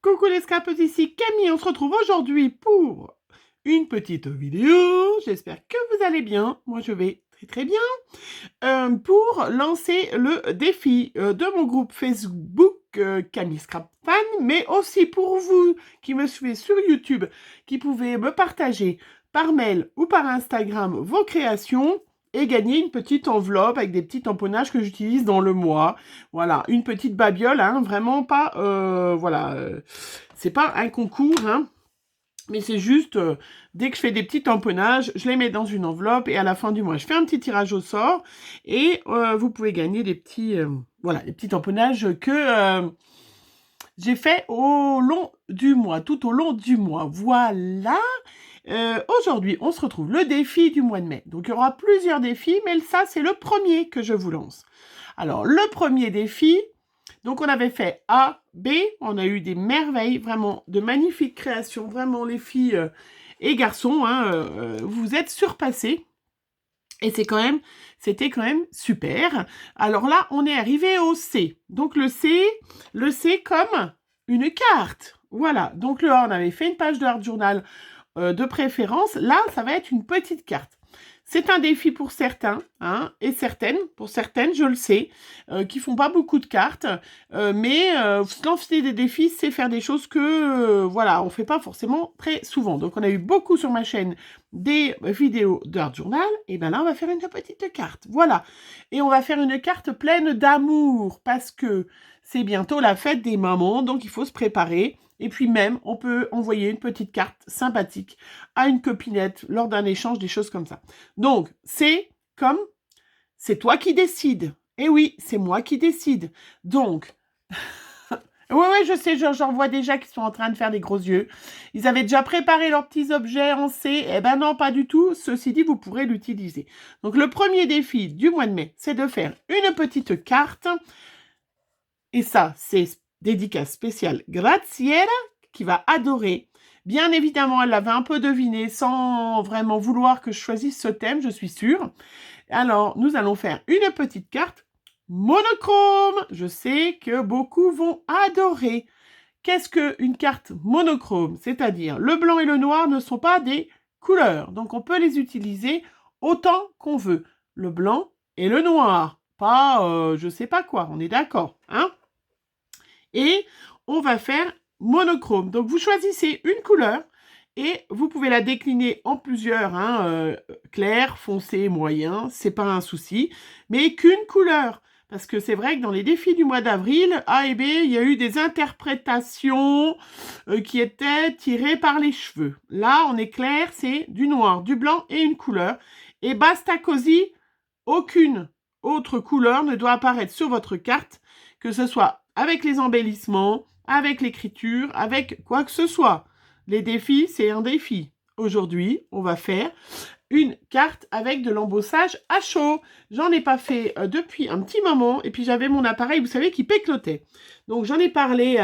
Coucou les scrapeuses, ici Camille, on se retrouve aujourd'hui pour une petite vidéo. J'espère que vous allez bien, moi je vais très bien. Pour lancer le défi de mon groupe Facebook Camille Scrap Fan, mais aussi pour vous qui me suivez sur YouTube, qui pouvez me partager par mail ou par Instagram vos créations et gagner une petite enveloppe avec des petits tamponnages que j'utilise dans le mois. Voilà, une petite babiole, hein, vraiment pas, c'est pas un concours, hein. Mais c'est juste, dès que je fais des petits tamponnages, je les mets dans une enveloppe et à la fin du mois, je fais un petit tirage au sort et vous pouvez gagner des petits, des petits tamponnages que j'ai fait au long du mois, tout au long du mois. Voilà. Aujourd'hui, on se retrouve le défi du mois de mai. Donc, il y aura plusieurs défis, mais ça, c'est le premier que je vous lance. Alors, le premier défi, donc on avait fait A, B, on a eu des merveilles, vraiment de magnifiques créations, vraiment les filles et garçons, hein, vous êtes surpassés. Et c'était quand même super. Alors là, on est arrivé au C. Donc le C comme une carte. Voilà. Donc le A, on avait fait une page de Art Journal de préférence. Là, ça va être une petite carte. C'est un défi pour certains, hein, et pour certaines, je le sais, qui font pas beaucoup de cartes, mais se lancer des défis, c'est faire des choses que, on fait pas forcément très souvent. Donc, on a eu beaucoup sur ma chaîne des vidéos d'Art Journal, et ben là, on va faire une petite carte, voilà. Et on va faire une carte pleine d'amour, parce que c'est bientôt la fête des mamans, donc il faut se préparer. Et puis même, on peut envoyer une petite carte sympathique à une copinette lors d'un échange, des choses comme ça. Donc, c'est toi qui décides. Eh oui, c'est moi qui décide. Donc, ouais, je sais, j'en vois déjà qui sont en train de faire des gros yeux. Ils avaient déjà préparé leurs petits objets en C. Eh ben non, pas du tout. Ceci dit, vous pourrez l'utiliser. Donc, le premier défi du mois de mai, c'est de faire une petite carte. Et ça, c'est dédicace spéciale Graziella, qui va adorer. Bien évidemment, elle l'avait un peu deviné sans vraiment vouloir que je choisisse ce thème, je suis sûre. Alors, nous allons faire une petite carte monochrome. Je sais que beaucoup vont adorer. Qu'est-ce qu'une carte monochrome? C'est-à-dire, le blanc et le noir ne sont pas des couleurs. Donc, on peut les utiliser autant qu'on veut. Le blanc et le noir. Pas, je sais pas quoi, on est d'accord, hein? Et on va faire monochrome. Donc, vous choisissez une couleur et vous pouvez la décliner en plusieurs, hein, clair, foncé, moyen, c'est pas un souci, mais qu'une couleur. Parce que c'est vrai que dans les défis du mois d'avril, A et B, il y a eu des interprétations qui étaient tirées par les cheveux. Là, on est clair, c'est du noir, du blanc et une couleur. Et basta cosy, aucune autre couleur ne doit apparaître sur votre carte, que ce soit avec les embellissements, avec l'écriture, avec quoi que ce soit. Les défis, c'est un défi. Aujourd'hui, on va faire une carte avec de l'embossage à chaud. J'en ai pas fait depuis un petit moment. Et puis, j'avais mon appareil, vous savez, qui péclotait. Donc, j'en ai parlé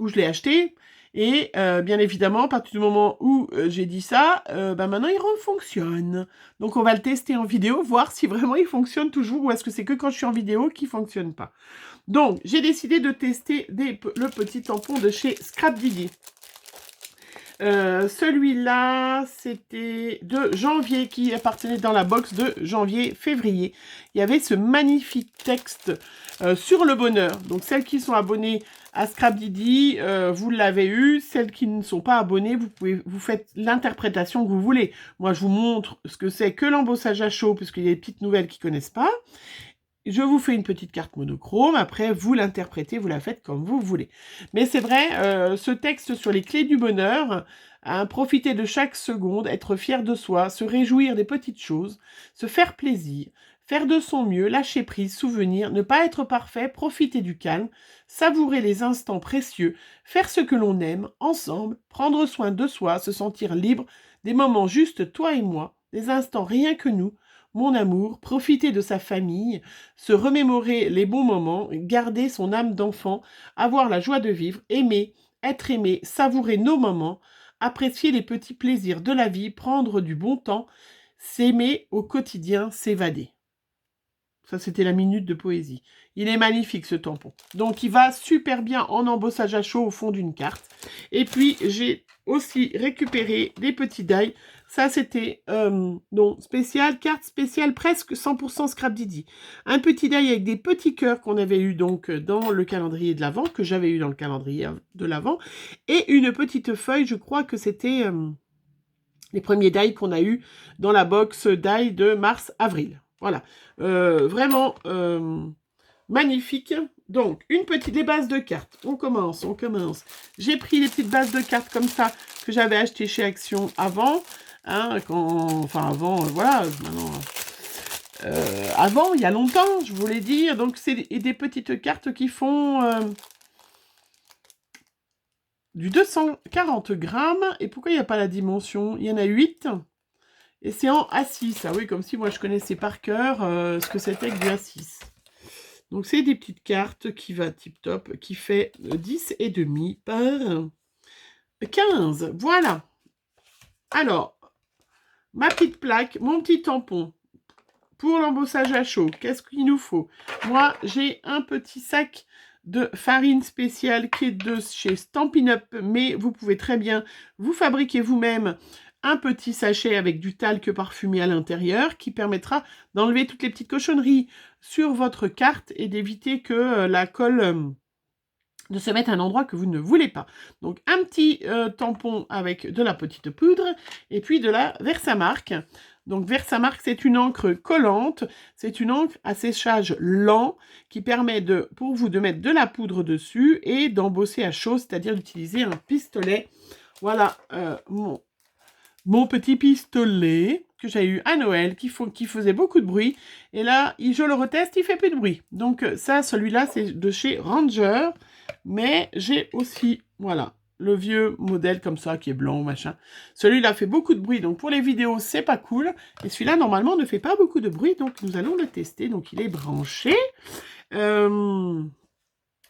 où je l'ai acheté. Et bien évidemment, à partir du moment où j'ai dit ça, maintenant, il refonctionne. Donc, on va le tester en vidéo, voir si vraiment il fonctionne toujours ou est-ce que c'est que quand je suis en vidéo qu'il ne fonctionne pas. Donc, j'ai décidé de tester le petit tampon de chez Scrap Didi. Celui-là, c'était de janvier, qui appartenait dans la box de janvier-février. Il y avait ce magnifique texte sur le bonheur. Donc, celles qui sont abonnées à Scrap Didi, vous l'avez eu. Celles qui ne sont pas abonnées, vous faites l'interprétation que vous voulez. Moi, je vous montre ce que c'est que l'embossage à chaud, parce qu'il y a des petites nouvelles qui ne connaissent pas. Je vous fais une petite carte monochrome, après vous l'interprétez, vous la faites comme vous voulez. Mais c'est vrai, ce texte sur les clés du bonheur, hein, profiter de chaque seconde, être fier de soi, se réjouir des petites choses, se faire plaisir, faire de son mieux, lâcher prise, souvenir, ne pas être parfait, profiter du calme, savourer les instants précieux, faire ce que l'on aime, ensemble, prendre soin de soi, se sentir libre, des moments justes, toi et moi, des instants rien que nous, mon amour, profiter de sa famille, se remémorer les bons moments, garder son âme d'enfant, avoir la joie de vivre, aimer, être aimé, savourer nos moments, apprécier les petits plaisirs de la vie, prendre du bon temps, s'aimer au quotidien, s'évader. Ça, c'était la minute de poésie. Il est magnifique, ce tampon. Donc, il va super bien en embossage à chaud au fond d'une carte. Et puis, j'ai aussi récupéré des petits die. Ça, c'était spécial, carte spéciale presque 100% Scrap Didi. Un petit die avec des petits cœurs qu'on avait eu donc dans le calendrier de l'Avent, que j'avais eu dans le calendrier de l'Avent. Et une petite feuille, je crois que c'était les premiers die qu'on a eu dans la box die de mars-avril. Voilà, vraiment magnifique. Donc, des bases de cartes. On commence. J'ai pris les petites bases de cartes comme ça que j'avais achetées chez Action avant. Hein, voilà, maintenant... avant, il y a longtemps, je voulais dire. Donc, c'est des petites cartes qui font du 240 grammes. Et pourquoi il n'y a pas la dimension? Il y en a 8. Et c'est en A6. Ah oui, comme si moi je connaissais par cœur ce que c'était que du A6. Donc c'est des petites cartes qui va tip top, qui fait 10,5 par 15. Voilà. Alors, ma petite plaque, mon petit tampon pour l'embossage à chaud. Qu'est-ce qu'il nous faut? Moi, j'ai un petit sac de farine spéciale qui est de chez Stampin' Up, mais vous pouvez très bien vous fabriquer vous-même un petit sachet avec du talc parfumé à l'intérieur qui permettra d'enlever toutes les petites cochonneries sur votre carte et d'éviter que la colle ne se mette à un endroit que vous ne voulez pas. Donc un petit tampon avec de la petite poudre et puis de la Versamark. Donc Versamark, c'est une encre collante, c'est une encre à séchage lent qui permet pour vous de mettre de la poudre dessus et d'embosser à chaud, c'est-à-dire d'utiliser un pistolet. Voilà mon petit pistolet que j'ai eu à Noël, qui faisait beaucoup de bruit. Et là, je le reteste, il fait plus de bruit. Donc ça, celui-là, c'est de chez Ranger. Mais j'ai aussi, voilà, le vieux modèle comme ça, qui est blanc, machin. Celui-là fait beaucoup de bruit, donc pour les vidéos, c'est pas cool. Et celui-là, normalement, ne fait pas beaucoup de bruit, donc nous allons le tester. Donc il est branché.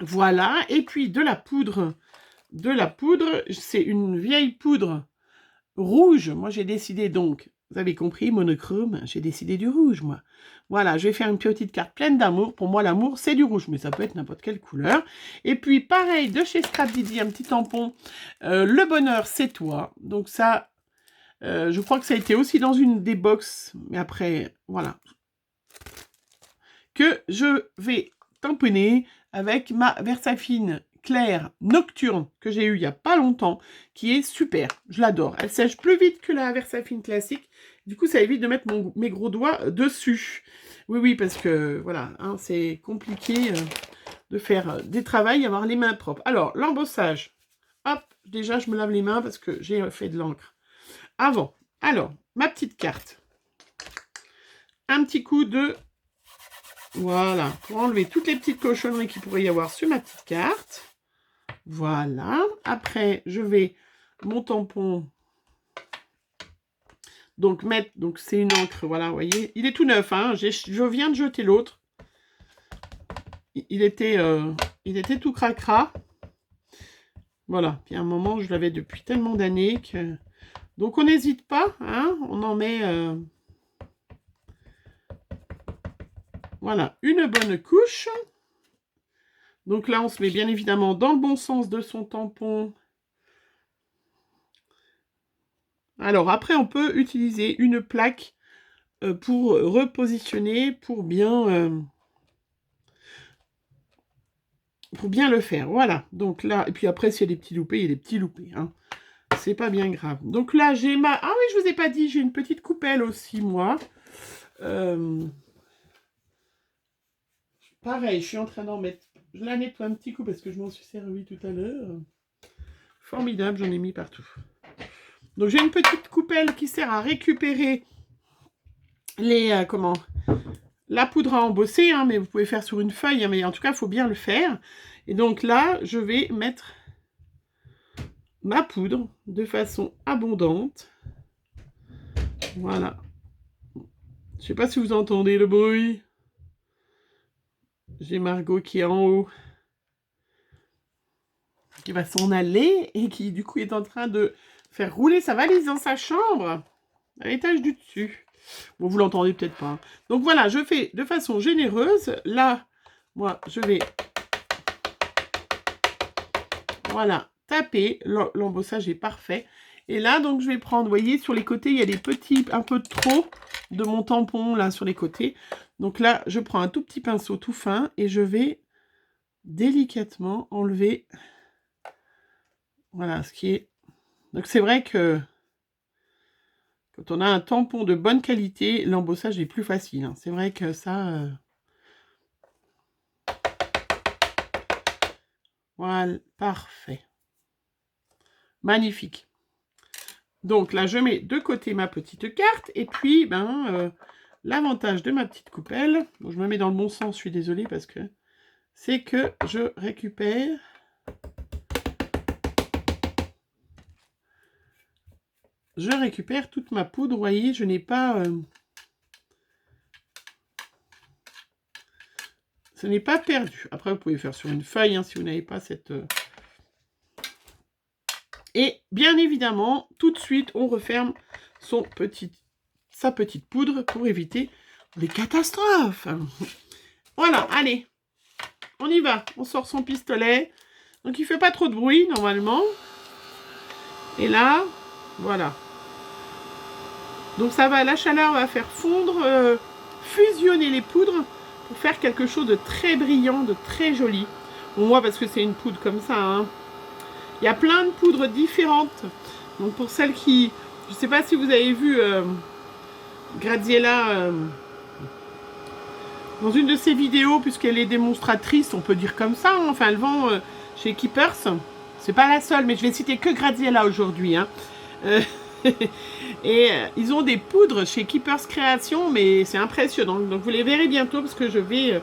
Voilà, et puis de la poudre. C'est une vieille poudre rouge. Moi, j'ai décidé donc, vous avez compris, monochrome, j'ai décidé du rouge, moi. Voilà, je vais faire une petite carte pleine d'amour. Pour moi, l'amour, c'est du rouge, mais ça peut être n'importe quelle couleur. Et puis, pareil, de chez Scrap Didi, un petit tampon. Le bonheur, c'est toi. Donc ça, je crois que ça a été aussi dans une des box, mais après, voilà. Que je vais tamponner avec ma Versafine claire nocturne que j'ai eu il n'y a pas longtemps, qui est super. Je l'adore. Elle sèche plus vite que la Versafine classique. Du coup, ça évite de mettre mes gros doigts dessus. Oui, parce que, voilà, hein, c'est compliqué de faire des travails et avoir les mains propres. Alors, l'embossage. Hop, déjà, je me lave les mains parce que j'ai fait de l'encre avant. Alors, ma petite carte. Un petit coup de... Voilà, pour enlever toutes les petites cochonneries qu'il pourrait y avoir sur ma petite carte. Voilà. Après, je vais mon tampon. Donc, c'est une encre, voilà, vous voyez. Il est tout neuf, hein. Je viens de jeter l'autre. Il était tout cracra. Voilà. Puis à un moment, je l'avais depuis tellement d'années que... Donc, on n'hésite pas, hein. On en met... Voilà, une bonne couche. Donc là, on se met bien évidemment dans le bon sens de son tampon. Alors après, on peut utiliser une plaque pour repositionner, pour bien le faire. Voilà, donc là, et puis après, s'il y a des petits loupés, il y a des petits loupés. Hein. C'est pas bien grave. Donc là, j'ai ma... Ah oui, je vous ai pas dit, j'ai une petite coupelle aussi, moi. Pareil, je suis en train d'en mettre... Je la nettoie un petit coup parce que je m'en suis servi tout à l'heure. Formidable, j'en ai mis partout. Donc j'ai une petite coupelle qui sert à récupérer les... la poudre à embosser, hein, mais vous pouvez faire sur une feuille, hein, mais en tout cas, il faut bien le faire. Et donc là, je vais mettre ma poudre de façon abondante. Voilà. Je ne sais pas si vous entendez le bruit. J'ai Margot qui est en haut, qui va s'en aller et qui, du coup, est en train de faire rouler sa valise dans sa chambre, à l'étage du dessus. Bon, vous l'entendez peut-être pas. Donc voilà, je fais de façon généreuse. Là, moi, je vais... Voilà, taper. L'embossage est parfait. Et là, donc, je vais prendre, vous voyez, sur les côtés, il y a des petits, un peu trop de mon tampon, là, sur les côtés. Donc là, je prends un tout petit pinceau tout fin et je vais délicatement enlever, voilà, ce qui est... Donc c'est vrai que quand on a un tampon de bonne qualité, l'embossage est plus facile, hein. C'est vrai que ça... Voilà, parfait. Magnifique. Donc là, je mets de côté ma petite carte. Et puis, l'avantage de ma petite coupelle, bon, je me mets dans le bon sens, je suis désolée parce que c'est que je récupère toute ma poudre. Vous voyez, je n'ai pas... ce n'est pas perdu. Après, vous pouvez faire sur une feuille, hein, si vous n'avez pas cette... Et bien évidemment, tout de suite, on referme sa petite poudre pour éviter les catastrophes. Voilà, allez, on y va. On sort son pistolet. Donc, il ne fait pas trop de bruit, normalement. Et là, voilà. Donc, la chaleur va faire fondre, fusionner les poudres pour faire quelque chose de très brillant, de très joli. Bon, moi, parce que c'est une poudre comme ça, hein. Il y a plein de poudres différentes. Donc, pour celles qui... Je ne sais pas si vous avez vu Graziella dans une de ses vidéos, puisqu'elle est démonstratrice, on peut dire comme ça. Hein. Enfin, elle vend chez Keepers. C'est pas la seule, mais je vais citer que Graziella aujourd'hui. Hein. Et ils ont des poudres chez Keepers Création, mais c'est impressionnant. Donc, vous les verrez bientôt, parce que je vais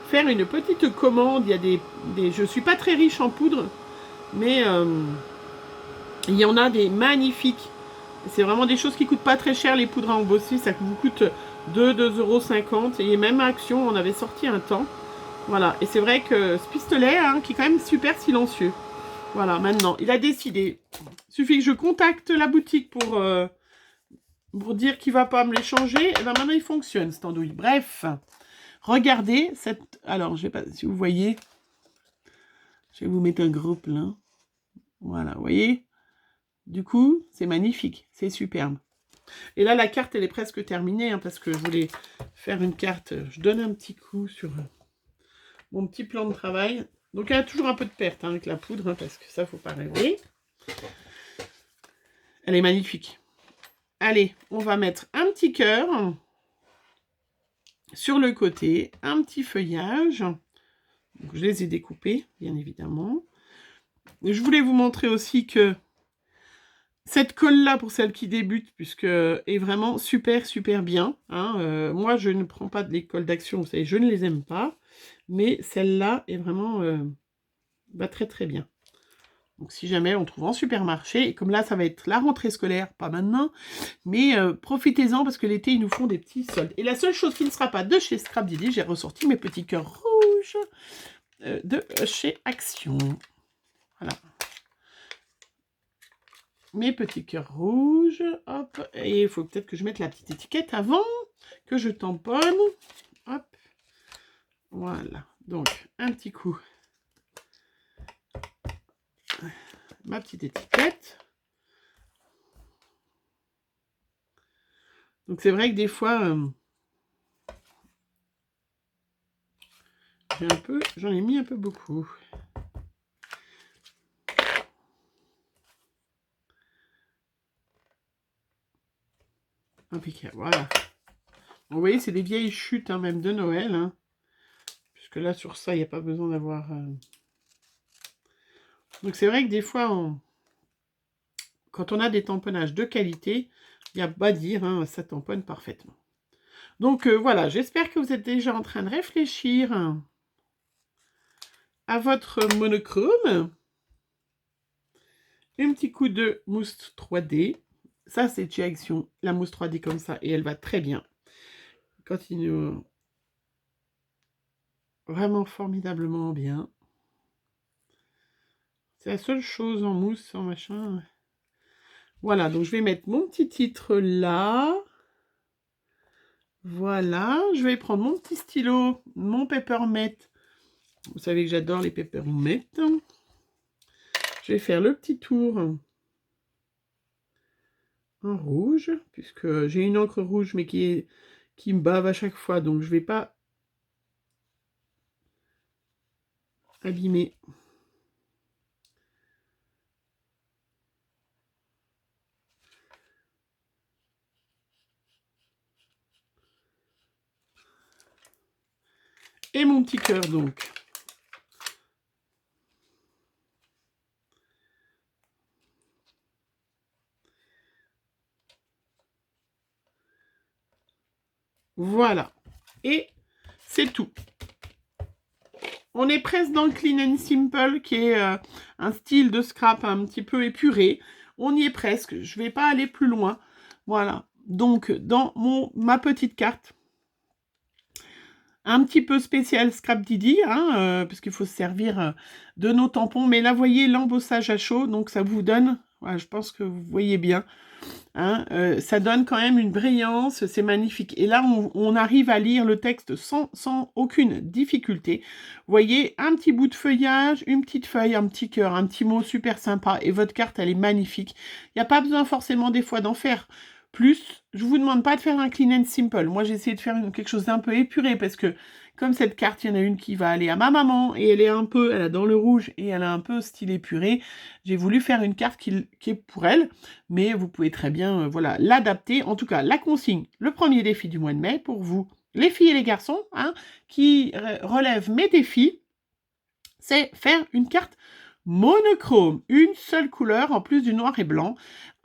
faire une petite commande. Il y a je ne suis pas très riche en poudre, mais il y en a des magnifiques. C'est vraiment des choses qui coûtent pas très cher, les poudres à embosser. Ça vous coûte 2,50 €. Et même à Action, on avait sorti un temps. Voilà. Et c'est vrai que ce pistolet, hein, qui est quand même super silencieux. Voilà, maintenant, il a décidé. Il suffit que je contacte la boutique pour dire qu'il ne va pas me les changer. Et bien maintenant, il fonctionne, cette andouille. Bref, regardez cette... Alors, je sais pas si vous voyez. Je vais vous mettre un gros plein. Voilà, vous voyez? Du coup, c'est magnifique, c'est superbe. Et là, la carte, elle est presque terminée, hein, parce que je voulais faire une carte. Je donne un petit coup sur mon petit plan de travail. Donc, il y a toujours un peu de perte, hein, avec la poudre, hein, parce que ça, faut pas rêver. Elle est magnifique. Allez, on va mettre un petit cœur sur le côté, un petit feuillage. Donc, je les ai découpés, bien évidemment. Et je voulais vous montrer aussi que cette colle-là, pour celle qui débute, puisque est vraiment super, super bien. Hein. Moi, je ne prends pas de l'école d'Action, vous savez, je ne les aime pas. Mais celle-là est vraiment très, très bien. Donc, si jamais on trouve en supermarché, et comme là, ça va être la rentrée scolaire, pas maintenant, mais profitez-en, parce que l'été, ils nous font des petits soldes. Et la seule chose qui ne sera pas de chez Scrap Didi, j'ai ressorti mes petits cœurs rouges de chez Action. Voilà. Mes petits cœurs rouges, hop, et il faut peut-être que je mette la petite étiquette avant que je tamponne, hop, voilà, donc un petit coup, ma petite étiquette. Donc c'est vrai que des fois, j'en ai mis un peu beaucoup. Impeccable, voilà. Vous voyez, c'est des vieilles chutes, hein, même de Noël. Hein, puisque là, sur ça, il n'y a pas besoin d'avoir... Donc, c'est vrai que des fois, quand on a des tamponnages de qualité, il n'y a pas à dire, hein, ça tamponne parfaitement. Donc, voilà, j'espère que vous êtes déjà en train de réfléchir à votre monochrome. Un petit coup de mousse 3D. Ça, c'est chez Action, la mousse 3D comme ça, et elle va très bien. Continue vraiment formidablement bien. C'est la seule chose en mousse, en machin. Voilà, donc je vais mettre mon petit titre là. Voilà, je vais prendre mon petit stylo, mon Peppermint. Vous savez que j'adore les Peppermint. Je vais faire le petit tour en rouge, puisque j'ai une encre rouge, mais qui me bave à chaque fois, donc je ne vais pas abîmer. Et mon petit cœur, donc. Voilà. Et c'est tout. On est presque dans le Clean and Simple, qui est un style de scrap un petit peu épuré. On y est presque. Je ne vais pas aller plus loin. Voilà. Donc, dans ma petite carte, un petit peu spécial Scrap Didi, hein, parce qu'il faut se servir de nos tampons. Mais là, vous voyez l'embossage à chaud, donc ça vous donne, voilà, je pense que vous voyez bien, hein, ça donne quand même une brillance, c'est magnifique. Et là, on arrive à lire le texte sans aucune difficulté. Vous voyez, un petit bout de feuillage, une petite feuille, un petit cœur, un petit mot super sympa, et votre carte, elle est magnifique. Il n'y a pas besoin forcément des fois d'en faire plus. Je vous demande pas de faire un clean and simple. Moi, j'ai essayé de faire quelque chose d'un peu épuré parce que comme cette carte, il y en a une qui va aller à ma maman et elle est dans le rouge et elle a un peu style épuré. J'ai voulu faire une carte qui est pour elle, mais vous pouvez très bien, voilà, l'adapter. En tout cas, la consigne, le premier défi du mois de mai pour vous, les filles et les garçons, hein, qui relèvent mes défis, c'est faire une carte monochrome, une seule couleur en plus du noir et blanc.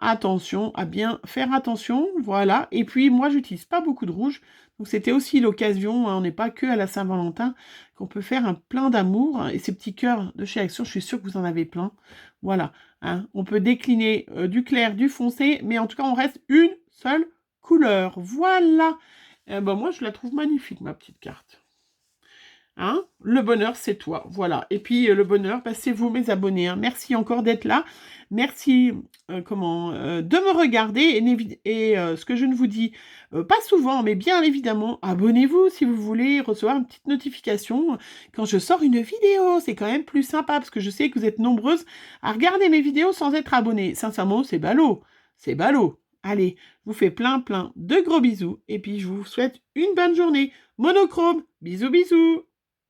Attention à bien faire attention, voilà. Et puis moi, j'utilise pas beaucoup de rouge, donc c'était aussi l'occasion, hein, on n'est pas que à la Saint-Valentin, qu'on peut faire un plein d'amour. Et ces petits cœurs de chez Action, je suis sûre que vous en avez plein. Voilà, hein. On peut décliner du clair, du foncé, mais en tout cas, on reste une seule couleur. Voilà. Ben, moi, je la trouve magnifique, ma petite carte. Hein, le bonheur, c'est toi. Voilà. Et puis, le bonheur, bah, c'est vous, mes abonnés. Hein. Merci encore d'être là. Merci de me regarder. Et ce que je ne vous dis pas souvent, mais bien évidemment, abonnez-vous si vous voulez recevoir une petite notification quand je sors une vidéo. C'est quand même plus sympa parce que je sais que vous êtes nombreuses à regarder mes vidéos sans être abonnées. Sincèrement, c'est ballot. C'est ballot. Allez, je vous fais plein de gros bisous. Et puis, je vous souhaite une bonne journée. Monochrome. Bisous, bisous.